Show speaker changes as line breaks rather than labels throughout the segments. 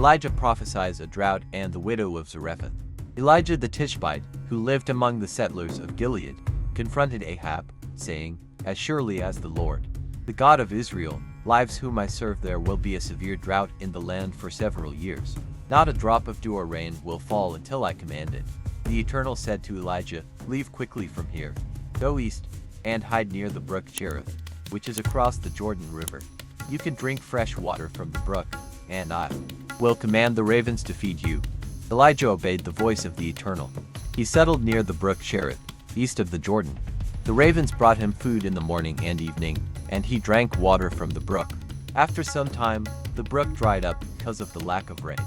Elijah prophesies a drought and the widow of Zarephath. Elijah the Tishbite, who lived among the settlers of Gilead, confronted Ahab, saying, "As surely as the Lord, the God of Israel, lives whom I serve, there will be a severe drought in the land for several years. Not a drop of dew or rain will fall until I command it." The Eternal said to Elijah, "Leave quickly from here. Go east, and hide near the brook Cherith, which is across the Jordan River. You can drink fresh water from the brook, and I will command the ravens to feed you." Elijah obeyed the voice of the Eternal. He settled near the brook Cherith, east of the Jordan. The ravens brought him food in the morning and evening, and he drank water from the brook. After some time, the brook dried up because of the lack of rain.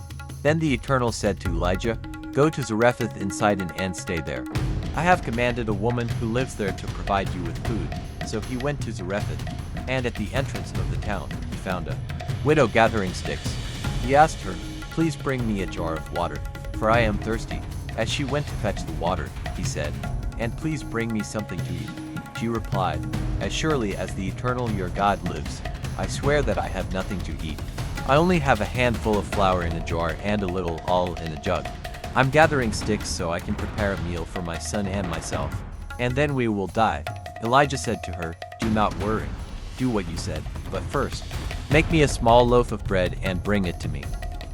Then the Eternal said to Elijah, "Go to Zarephath in Sidon and stay there. I have commanded a woman who lives there to provide you with food." So he went to Zarephath, and at the entrance of the town, he found a widow gathering sticks. He asked her, "Please bring me a jar of water, for I am thirsty." As she went to fetch the water, he said, "And please bring me something to eat." She replied, "As surely as the Eternal your God lives, I swear that I have nothing to eat. I only have a handful of flour in a jar and a little oil in a jug. I'm gathering sticks so I can prepare a meal for my son and myself, and then we will die." Elijah said to her, "Do not worry. Do what you said, but first, make me a small loaf of bread and bring it to me.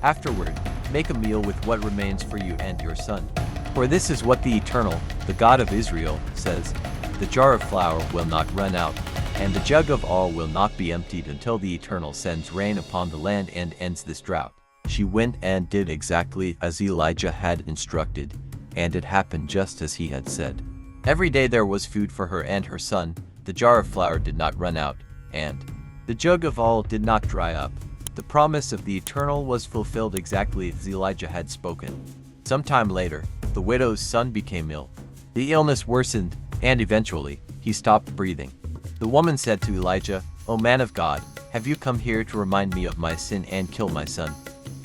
Afterward, make a meal with what remains for you and your son. For this is what the Eternal, the God of Israel, says, the jar of flour will not run out, and the jug of oil will not be emptied until the Eternal sends rain upon the land and ends this drought." She went and did exactly as Elijah had instructed, and it happened just as he had said. Every day there was food for her and her son. The jar of flour did not run out, and the jug of oil did not dry up. The promise of the Eternal was fulfilled exactly as Elijah had spoken. Some time later, the widow's son became ill. The illness worsened, and eventually, he stopped breathing. The woman said to Elijah, "O man of God, have you come here to remind me of my sin and kill my son?"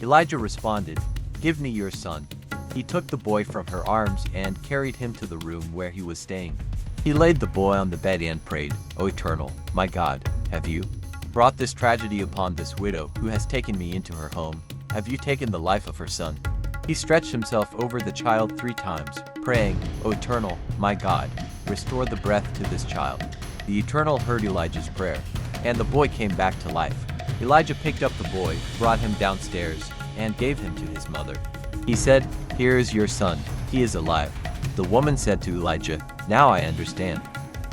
Elijah responded, "Give me your son." He took the boy from her arms and carried him to the room where he was staying. He laid the boy on the bed and prayed, "O Eternal, my God, have you brought this tragedy upon this widow who has taken me into her home? Have you taken the life of her son?" He stretched himself over the child 3 times, praying, "O Eternal, my God, restore the breath to this child." The Eternal heard Elijah's prayer, and the boy came back to life. Elijah picked up the boy, brought him downstairs, and gave him to his mother. He said, "Here is your son, he is alive." The woman said to Elijah, "Now I understand.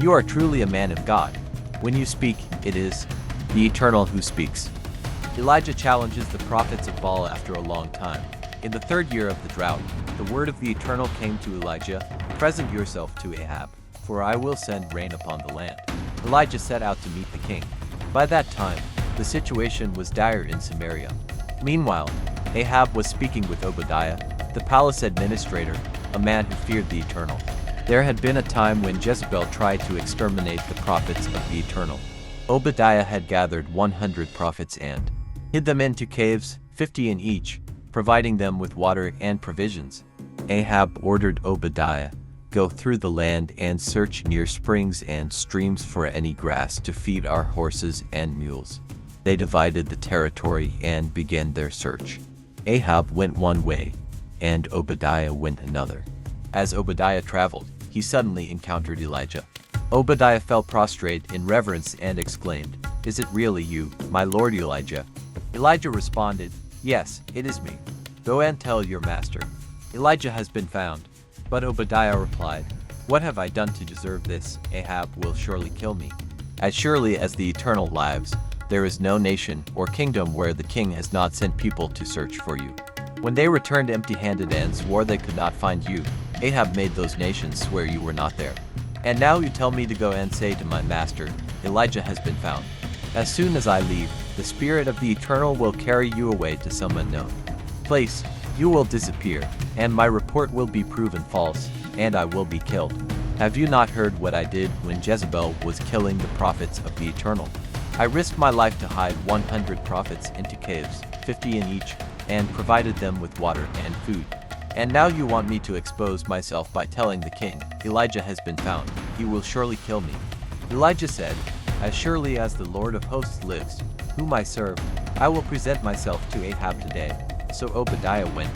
You are truly a man of God. When you speak, it is the Eternal who speaks." Elijah challenges the prophets of Baal after a long time. In the 3rd year of the drought, the word of the Eternal came to Elijah, "Present yourself to Ahab, for I will send rain upon the land." Elijah set out to meet the king. By that time, the situation was dire in Samaria. Meanwhile, Ahab was speaking with Obadiah, the palace administrator, a man who feared the Eternal. There had been a time when Jezebel tried to exterminate the prophets of the Eternal. Obadiah had gathered 100 prophets and hid them into caves, 50 in each, providing them with water and provisions. Ahab ordered Obadiah, "Go through the land and search near springs and streams for any grass to feed our horses and mules." They divided the territory and began their search. Ahab went one way, and Obadiah went another. As Obadiah traveled, he suddenly encountered Elijah. Obadiah fell prostrate in reverence and exclaimed, "Is it really you, my lord Elijah?" Elijah responded, "Yes, it is me. Go and tell your master, Elijah has been found." But Obadiah replied, "What have I done to deserve this? Ahab will surely kill me. As surely as the Eternal lives, there is no nation or kingdom where the king has not sent people to search for you." When they returned empty-handed and swore they could not find you, Ahab made those nations swear you were not there. And now you tell me to go and say to my master, Elijah has been found. As soon as I leave, the Spirit of the Eternal will carry you away to some unknown place. You will disappear, and my report will be proven false, and I will be killed. Have you not heard what I did when Jezebel was killing the prophets of the Eternal? I risked my life to hide 100 prophets into caves, 50 in each, and provided them with water and food. And now you want me to expose myself by telling the king, Elijah has been found. He will surely kill me. Elijah said, "As surely as the Lord of hosts lives, whom I serve, I will present myself to Ahab today." So Obadiah went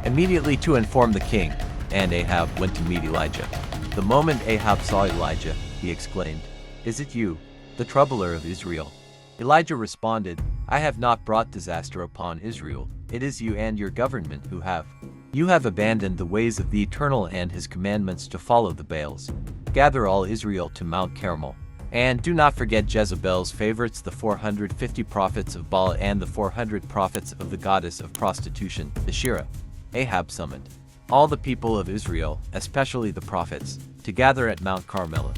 immediately to inform the king, and Ahab went to meet Elijah. The moment Ahab saw Elijah, he exclaimed, "Is it you, the troubler of Israel?" Elijah responded, "I have not brought disaster upon Israel. It is you and your government who have. You have abandoned the ways of the Eternal and his commandments to follow the Baals. Gather all Israel to Mount Carmel. And do not forget Jezebel's favorites, the 450 prophets of Baal and the 400 prophets of the goddess of prostitution, Asherah." Ahab summoned all the people of Israel, especially the prophets, to gather at Mount Carmel.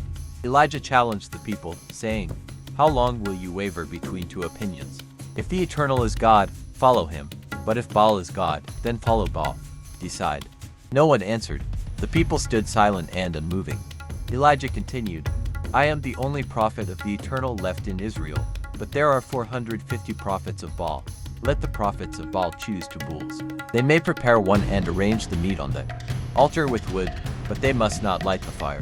Elijah challenged the people, saying, "How long will you waver between two opinions? If the Eternal is God, follow him, but if Baal is God, then follow Baal. Decide." No one answered. The people stood silent and unmoving. Elijah continued, "I am the only prophet of the Eternal left in Israel, but there are 450 prophets of Baal. Let the prophets of Baal choose two bulls. They may prepare one and arrange the meat on the altar with wood, but they must not light the fire.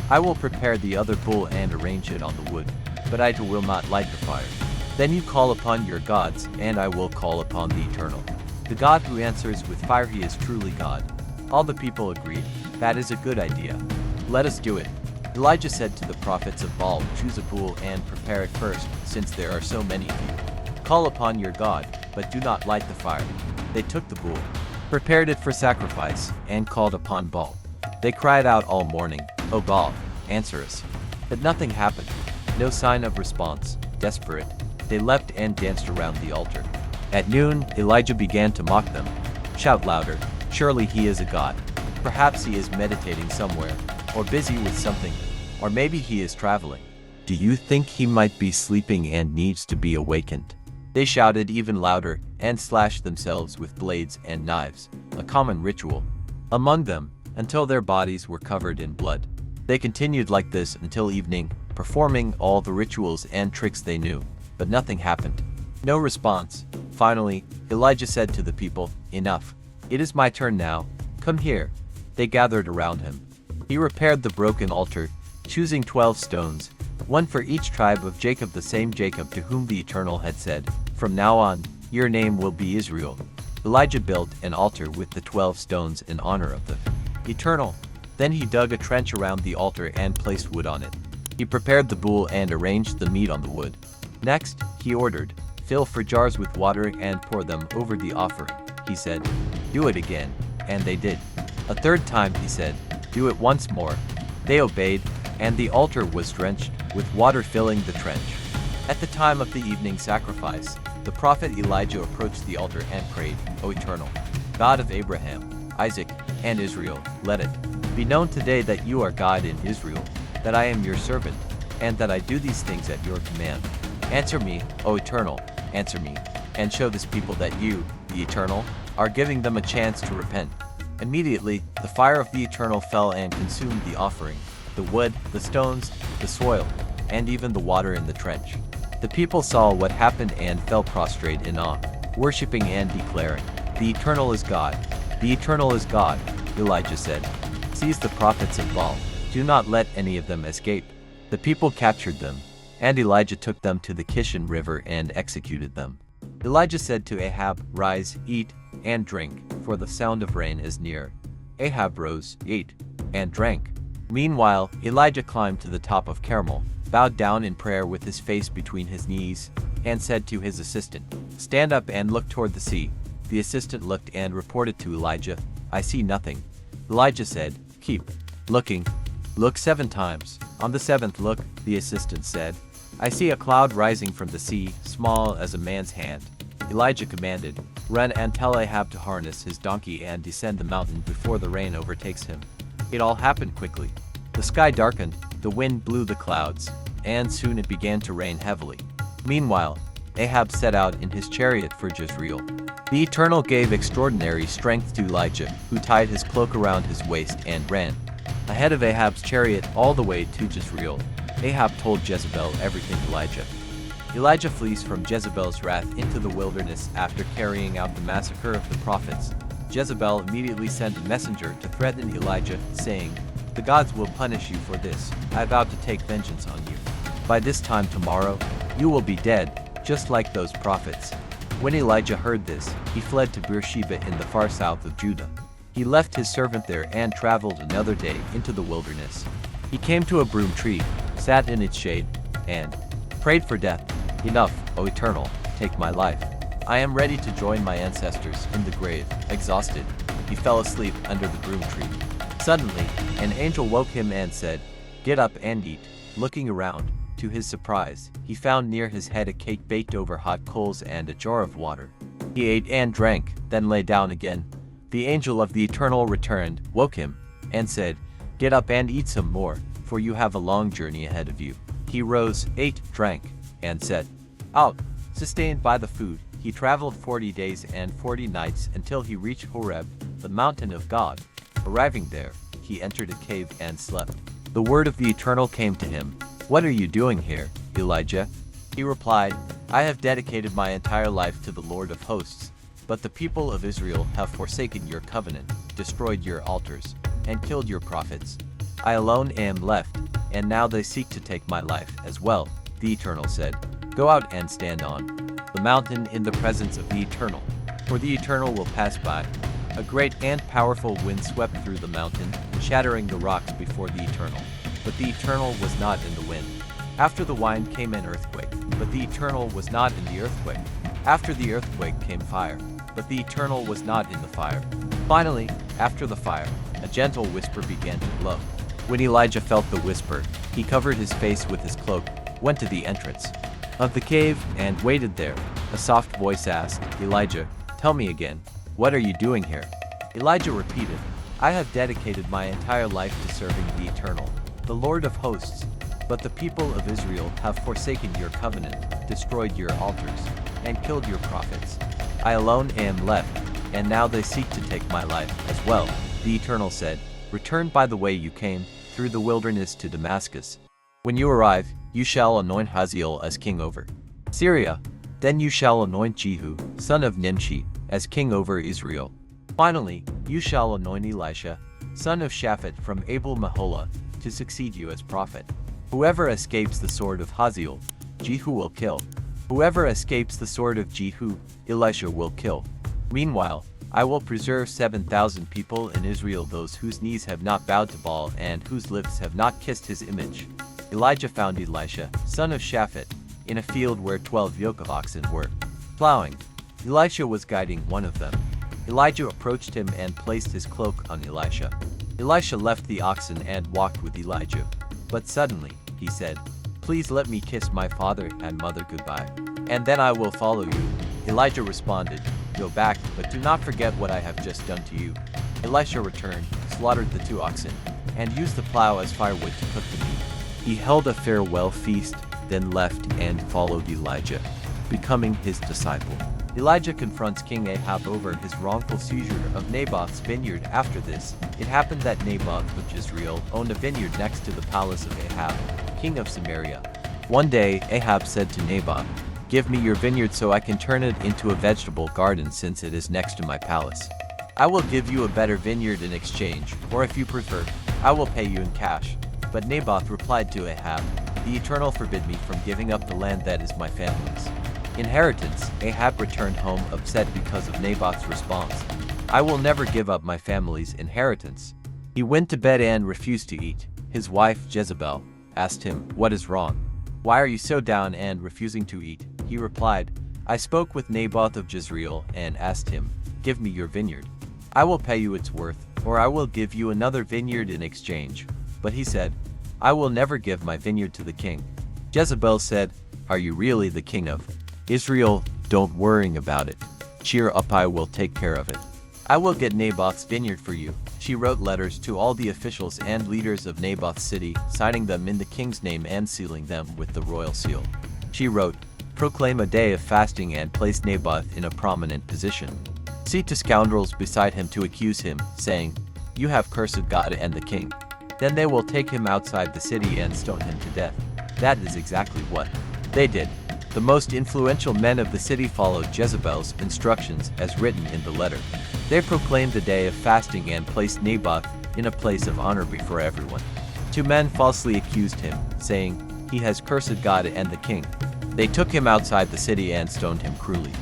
I will prepare the other bull and arrange it on the wood, but I too will not light the fire. Then you call upon your gods, and I will call upon the Eternal. The God who answers with fire, he is truly God." All the people agreed, "That is a good idea. Let us do it." Elijah said to the prophets of Baal, "Choose a bull and prepare it first, since there are so many of you. Call upon your God, but do not light the fire." They took the bull, prepared it for sacrifice, and called upon Baal. They cried out all morning, "O Baal, answer us." But nothing happened. No sign of response. Desperate, they leapt and danced around the altar. At noon, Elijah began to mock them. "Shout louder. Surely he is a god. Perhaps he is meditating somewhere, or busy with something, or maybe he is traveling. Do you think he might be sleeping and needs to be awakened?" They shouted even louder and slashed themselves with blades and knives, a common ritual among them, until their bodies were covered in blood. They continued like this until evening, performing all the rituals and tricks they knew, but nothing happened. No response. Finally, Elijah said to the people, "Enough. It is my turn now. Come here." They gathered around him. He repaired the broken altar, choosing 12 stones, one for each tribe of Jacob, the same Jacob to whom the Eternal had said, "From now on, your name will be Israel." Elijah built an altar with the 12 stones in honor of the Eternal. Then he dug a trench around the altar and placed wood on it. He prepared the bull and arranged the meat on the wood. Next, he ordered, "Fill 4 jars with water and pour them over the offering." He said, "Do it again," and they did. A third time he said, "Do it once more." They obeyed, and the altar was drenched, with water filling the trench. At the time of the evening sacrifice, the prophet Elijah approached the altar and prayed, "O Eternal, God of Abraham, Isaac, and Israel, let it be known today that you are God in Israel, that I am your servant, and that I do these things at your command. Answer me, O Eternal, answer me, and show this people that you, the Eternal, are giving them a chance to repent." Immediately, the fire of the Eternal fell and consumed the offering, the wood, the stones, the soil, and even the water in the trench. The people saw what happened and fell prostrate in awe, worshiping and declaring, "The Eternal is God. The Eternal is God." Elijah said, "Seize the prophets of Baal. Do not let any of them escape." The people captured them, and Elijah took them to the Kishon River and executed them. Elijah said to Ahab, "Rise, eat, and drink, for the sound of rain is near." Ahab rose, ate, and drank. Meanwhile, Elijah climbed to the top of Carmel, bowed down in prayer with his face between his knees, and said to his assistant, "Stand up and look toward the sea." The assistant looked and reported to Elijah, "I see nothing." Elijah said, "Keep looking. Look 7 times. On the 7th look," the assistant said, "I see a cloud rising from the sea, small as a man's hand." Elijah commanded, "Run and tell Ahab to harness his donkey and descend the mountain before the rain overtakes him." It all happened quickly. The sky darkened, the wind blew the clouds, and soon it began to rain heavily. Meanwhile, Ahab set out in his chariot for Jezreel. The Eternal gave extraordinary strength to Elijah, who tied his cloak around his waist and ran ahead of Ahab's chariot all the way to Jezreel. Ahab told Jezebel everything Elijah flees from Jezebel's wrath into the wilderness after carrying out the massacre of the prophets. Jezebel immediately sent a messenger to threaten Elijah, saying, "The gods will punish you for this. I vowed to take vengeance on you. By this time tomorrow, you will be dead, just like those prophets." When Elijah heard this, he fled to Beersheba in the far south of Judah. He left his servant there and traveled another day into the wilderness. He came to a broom tree, sat in its shade, and prayed for death. Enough, O Eternal, take my life. I am ready to join my ancestors in the grave. Exhausted, he fell asleep under the broom tree. Suddenly, an angel woke him and said, "Get up and eat." Looking around, to his surprise, he found near his head a cake baked over hot coals and a jar of water. He ate and drank, then lay down again. The angel of the Eternal returned, woke him, and said, "Get up and eat some more, for you have a long journey ahead of you." He rose, ate, drank, and set out. Sustained by the food, he traveled 40 days and 40 nights until he reached Horeb, the mountain of God. Arriving there, he entered a cave and slept. The word of the Eternal came to him. "What are you doing here, Elijah?" He replied, "I have dedicated my entire life to the Lord of hosts, but the people of Israel have forsaken your covenant, destroyed your altars, and killed your prophets. I alone am left, and now they seek to take my life as well." The Eternal said, "Go out and stand on the mountain in the presence of the Eternal, for the Eternal will pass by." A great and powerful wind swept through the mountain, shattering the rocks before the Eternal. But the Eternal was not in the wind. After the wind came an earthquake, but the Eternal was not in the earthquake. After the earthquake came fire, but the Eternal was not in the fire. Finally, after the fire, a gentle whisper began to blow. When Elijah felt the whisper, he covered his face with his cloak, went to the entrance of the cave, and waited there. A soft voice asked, "Elijah, tell me again, what are you doing here?" Elijah repeated, "I have dedicated my entire life to serving the Eternal, the Lord of hosts, but the people of Israel have forsaken your covenant, destroyed your altars, and killed your prophets. I alone am left, and now they seek to take my life as well." The Eternal said, "Return by the way you came, through the wilderness to Damascus. When you arrive, you shall anoint Hazael as king over Syria. Then you shall anoint Jehu, son of Nimshi, as king over Israel. Finally, you shall anoint Elisha, son of Shaphat from Abel Meholah, to succeed you as prophet. Whoever escapes the sword of Hazael, Jehu will kill. Whoever escapes the sword of Jehu, Elisha will kill. Meanwhile, I will preserve 7,000 people in Israel, those whose knees have not bowed to Baal and whose lips have not kissed his image." Elijah found Elisha, son of Shaphat, in a field where 12 yoke of oxen were plowing. Elisha was guiding one of them. Elijah approached him and placed his cloak on Elisha. Elisha left the oxen and walked with Elijah. But suddenly, he said, "Please let me kiss my father and mother goodbye, and then I will follow you." Elijah responded, "Go back, but do not forget what I have just done to you." Elisha returned, slaughtered the 2 oxen, and used the plow as firewood to cook the meat. He held a farewell feast, then left and followed Elijah, becoming his disciple. Elijah confronts King Ahab over his wrongful seizure of Naboth's vineyard. After this, it happened that Naboth of Jezreel owned a vineyard next to the palace of Ahab, king of Samaria. One day, Ahab said to Naboth, "Give me your vineyard so I can turn it into a vegetable garden, since it is next to my palace. I will give you a better vineyard in exchange, or if you prefer, I will pay you in cash." But Naboth replied to Ahab, "The Eternal forbid me from giving up the land that is my family's inheritance." Ahab returned home upset because of Naboth's response, "I will never give up my family's inheritance." He went to bed and refused to eat. His wife, Jezebel, asked him, "What is wrong? Why are you so down and refusing to eat?" He replied, "I spoke with Naboth of Jezreel and asked him, 'Give me your vineyard. I will pay you its worth, or I will give you another vineyard in exchange.' But he said, 'I will never give my vineyard to the king.'" Jezebel said, "Are you really the king of Israel? Don't worry about it. Cheer up, I will take care of it. I will get Naboth's vineyard for you." She wrote letters to all the officials and leaders of Naboth's city, signing them in the king's name and sealing them with the royal seal. She wrote, "Proclaim a day of fasting and place Naboth in a prominent position. See to scoundrels beside him to accuse him, saying, 'You have cursed God and the king.' Then they will take him outside the city and stone him to death." That is exactly what they did. The most influential men of the city followed Jezebel's instructions as written in the letter. They proclaimed a day of fasting and placed Naboth in a place of honor before everyone. 2 men falsely accused him, saying, "He has cursed God and the king." They took him outside the city and stoned him cruelly.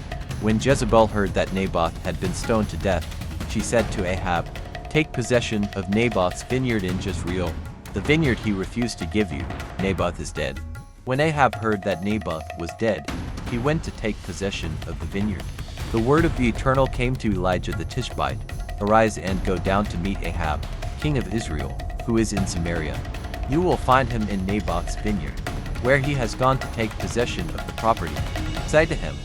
When Jezebel heard that Naboth had been stoned to death, she said to Ahab, "Take possession of Naboth's vineyard in Jezreel. The vineyard he refused to give you. Naboth is dead." When Ahab heard that Naboth was dead, he went to take possession of the vineyard. The word of the Eternal came to Elijah the Tishbite, "Arise and go down to meet Ahab, king of Israel, who is in Samaria. You will find him in Naboth's vineyard, where he has gone to take possession of the property. Say to him,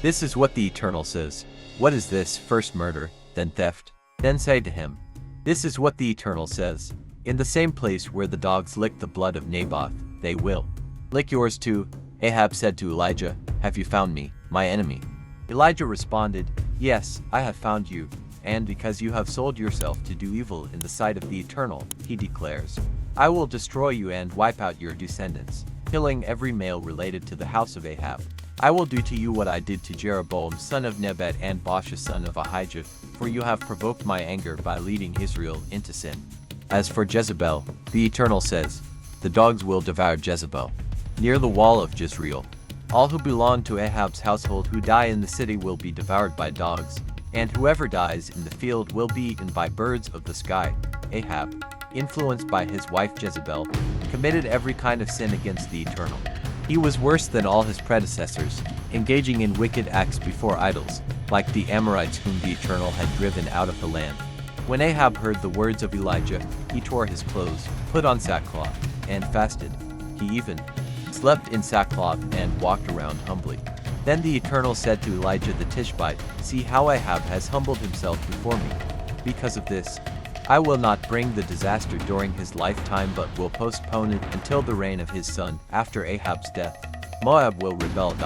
'This is what the Eternal says. What is this? First murder, then theft.' Then say to him, 'This is what the Eternal says. In the same place where the dogs licked the blood of Naboth, they will lick yours too.'" Ahab said to Elijah, "Have you found me, my enemy?" Elijah responded, "Yes, I have found you, and because you have sold yourself to do evil in the sight of the Eternal, he declares, I will destroy you and wipe out your descendants, killing every male related to the house of Ahab. I will do to you what I did to Jeroboam son of Nebat and Baasha son of Ahijah, for you have provoked my anger by leading Israel into sin. As for Jezebel, the Eternal says, the dogs will devour Jezebel near the wall of Jezreel. All who belong to Ahab's household who die in the city will be devoured by dogs, and whoever dies in the field will be eaten by birds of the sky." Ahab, influenced by his wife Jezebel, committed every kind of sin against the Eternal. He was worse than all his predecessors, engaging in wicked acts before idols, like the Amorites whom the Eternal had driven out of the land. When Ahab heard the words of Elijah, he tore his clothes, put on sackcloth, and fasted. He even slept in sackcloth and walked around humbly. Then the Eternal said to Elijah the Tishbite, "See how Ahab has humbled himself before me. Because of this, I will not bring the disaster during his lifetime but will postpone it until the reign of his son after Ahab's death. Moab will rebel.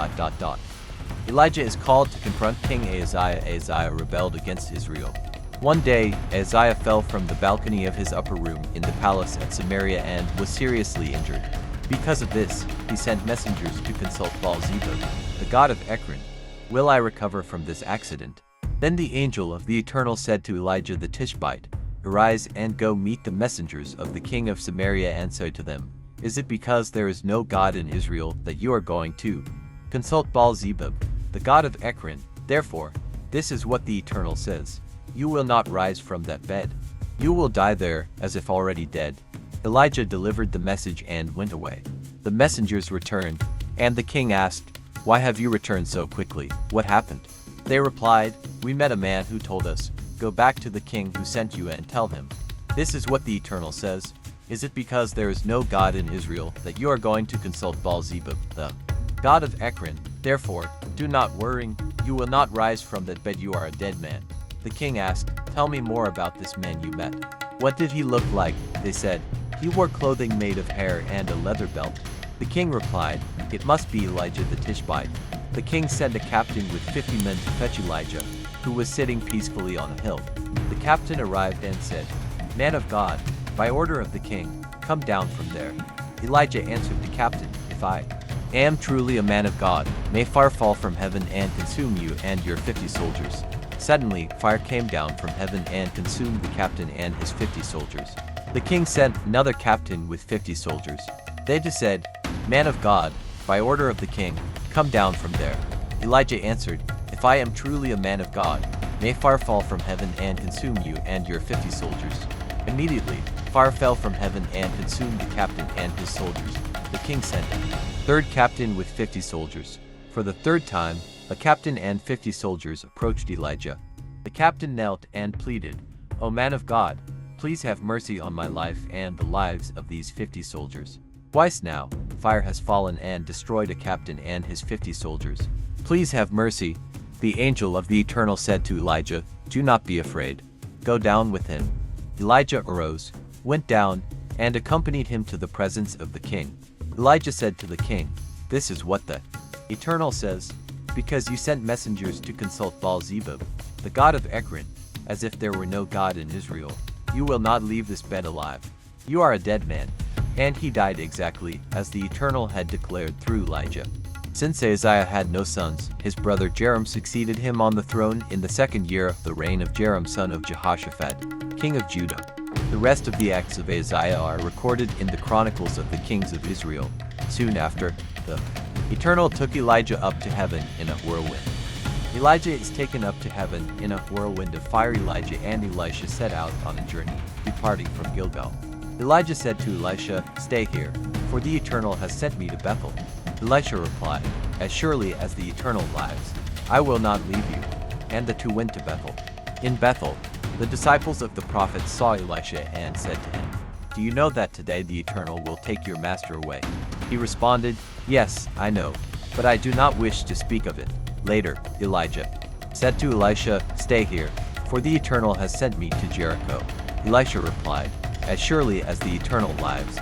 Elijah is called to confront King Ahaziah. Ahaziah rebelled against Israel. One day, Ahaziah fell from the balcony of his upper room in the palace at Samaria and was seriously injured. Because of this, he sent messengers to consult Baal-zebub, the god of Ekron. "Will I recover from this accident?" Then the angel of the Eternal said to Elijah the Tishbite, "Arise and go meet the messengers of the king of Samaria and say to them, Is it because there is no God in Israel that you are going to consult Baal-zebub, the god of Ekron? Therefore, this is what the Eternal says. You will not rise from that bed. You will die there as if already dead." Elijah delivered the message and went away. The messengers returned, and the king asked, "Why have you returned so quickly? What happened?" They replied, "We met a man who told us, 'Go back to the king who sent you and tell him, this is what the Eternal says. Is it because there is no God in Israel that you are going to consult Baal-zebub, the god of Ekron? Therefore, do not worry, you will not rise from that bed, you are a dead man." The king asked, "Tell me more about this man you met. What did he look like?" They said, "He wore clothing made of hair and a leather belt." The king replied, "It must be Elijah the Tishbite." The king sent a captain with 50 men to fetch Elijah, who was sitting peacefully on a hill. The captain arrived and said, "Man of God, by order of the king, come down from there." Elijah answered the captain, "If I am truly a man of God, may fire fall from heaven and consume you and your 50 soldiers." Suddenly, fire came down from heaven and consumed the captain and his 50 soldiers. The king sent another captain with 50 soldiers. They said, "Man of God, by order of the king, come down from there." Elijah answered, "If I am truly a man of God, may fire fall from heaven and consume you and your 50 soldiers." Immediately, fire fell from heaven and consumed the captain and his soldiers. The king sent a third captain with 50 soldiers. For the third time, a captain and 50 soldiers approached Elijah. The captain knelt and pleaded, "O man of God, please have mercy on my life and the lives of these 50 soldiers. Twice now, fire has fallen and destroyed a captain and his 50 soldiers. Please have mercy." The angel of the Eternal said to Elijah, "Do not be afraid. Go down with him." Elijah arose, went down, and accompanied him to the presence of the king. Elijah said to the king, "This is what the Eternal says. Because you sent messengers to consult Baal-zebub, the god of Ekron, as if there were no God in Israel, you will not leave this bed alive. You are a dead man." And he died exactly as the Eternal had declared through Elijah. Since Ahaziah had no sons, his brother Joram succeeded him on the throne in the 2nd year of the reign of Joram son of Jehoshaphat, king of Judah. The rest of the acts of Ahaziah are recorded in the Chronicles of the Kings of Israel. Soon after, the Eternal took Elijah up to heaven in a whirlwind. Elijah is taken up to heaven in a whirlwind of fire. Elijah and Elisha set out on a journey, departing from Gilgal. Elijah said to Elisha, "Stay here, for the Eternal has sent me to Bethel." Elisha replied, "As surely as the Eternal lives, I will not leave you." And the two went to Bethel. In Bethel, the disciples of the prophet saw Elisha and said to him, "Do you know that today the Eternal will take your master away?" He responded, "Yes, I know, but I do not wish to speak of it." Later, Elijah said to Elisha, "Stay here, for the Eternal has sent me to Jericho." Elisha replied, "As surely as the Eternal lives,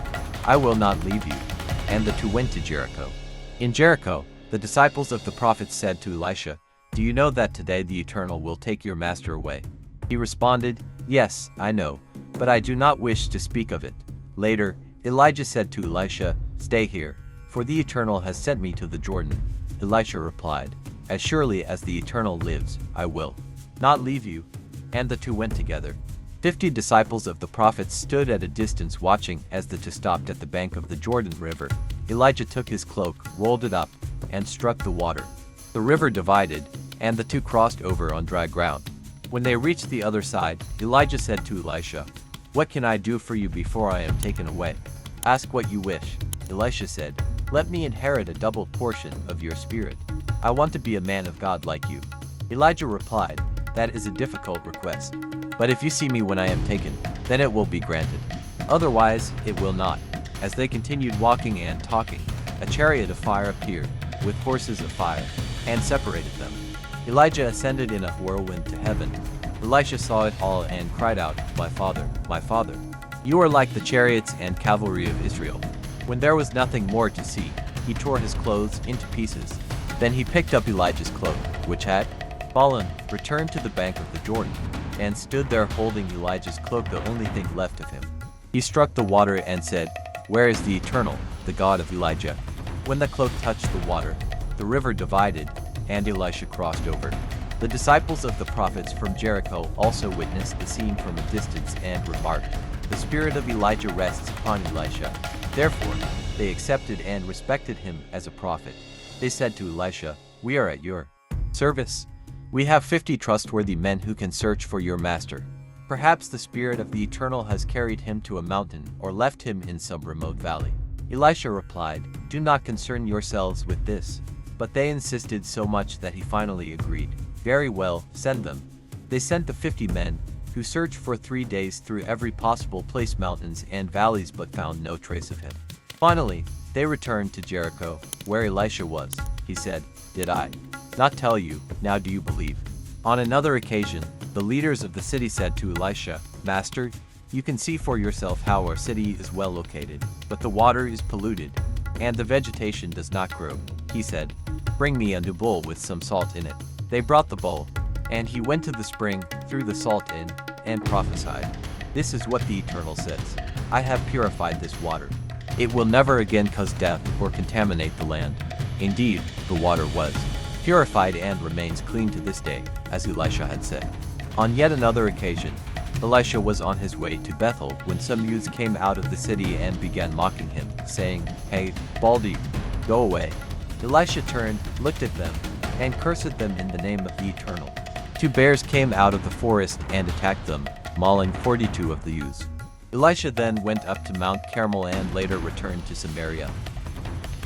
I will not leave you." And the two went to Jericho. In Jericho, the disciples of the prophet said to Elisha, "Do you know that today the Eternal will take your master away?" He responded, "Yes, I know, but I do not wish to speak of it." Later, Elijah said to Elisha, "Stay here, for the Eternal has sent me to the Jordan." Elisha replied, "As surely as the Eternal lives, I will not leave you." And the two went together. 50 disciples of the prophet stood at a distance watching as the two stopped at the bank of the Jordan River. Elijah took his cloak, rolled it up, and struck the water. The river divided, and the two crossed over on dry ground. When they reached the other side, Elijah said to Elisha, "What can I do for you before I am taken away?" "Ask what you wish." Elisha said, "Let me inherit a double portion of your spirit. I want to be a man of God like you." Elijah replied, "That is a difficult request. But if you see me when I am taken, then it will be granted. Otherwise, it will not." As they continued walking and talking, a chariot of fire appeared, with horses of fire, and separated them. Elijah ascended in a whirlwind to heaven. Elisha saw it all and cried out, my father, you are like the chariots and cavalry of Israel." When there was nothing more to see, he tore his clothes into pieces. Then he picked up Elijah's cloak, which had fallen, returned to the bank of the Jordan, and stood there holding Elijah's cloak, the only thing left of him. He struck the water and said, "Where is the Eternal, the God of Elijah?" When the cloak touched the water, the river divided, and Elisha crossed over. The disciples of the prophets from Jericho also witnessed the scene from a distance and remarked, "The spirit of Elijah rests upon Elisha." Therefore, they accepted and respected him as a prophet. They said to Elisha, "We are at your service. We have 50 trustworthy men who can search for your master. Perhaps the spirit of the Eternal has carried him to a mountain or left him in some remote valley." Elisha replied, "Do not concern yourselves with this." But they insisted so much that he finally agreed. "Very well, send them." They sent the 50 men, who searched for 3 days through every possible place, mountains and valleys, but found no trace of him. Finally, they returned to Jericho, where Elisha was. He said, "Did I not tell you? Now do you believe?" On another occasion, the leaders of the city said to Elisha, "Master, you can see for yourself how our city is well located, but the water is polluted, and the vegetation does not grow." He said, "Bring me a new bowl with some salt in it." They brought the bowl, and he went to the spring, threw the salt in, and prophesied, "This is what the Eternal says. I have purified this water. It will never again cause death or contaminate the land." Indeed, the water was purified and remains clean to this day, as Elisha had said. On yet another occasion, Elisha was on his way to Bethel when some youths came out of the city and began mocking him, saying, "Hey, Baldy, go away." Elisha turned, looked at them, and cursed them in the name of the Eternal. 2 bears came out of the forest and attacked them, mauling 42 of the youths. Elisha then went up to Mount Carmel and later returned to Samaria.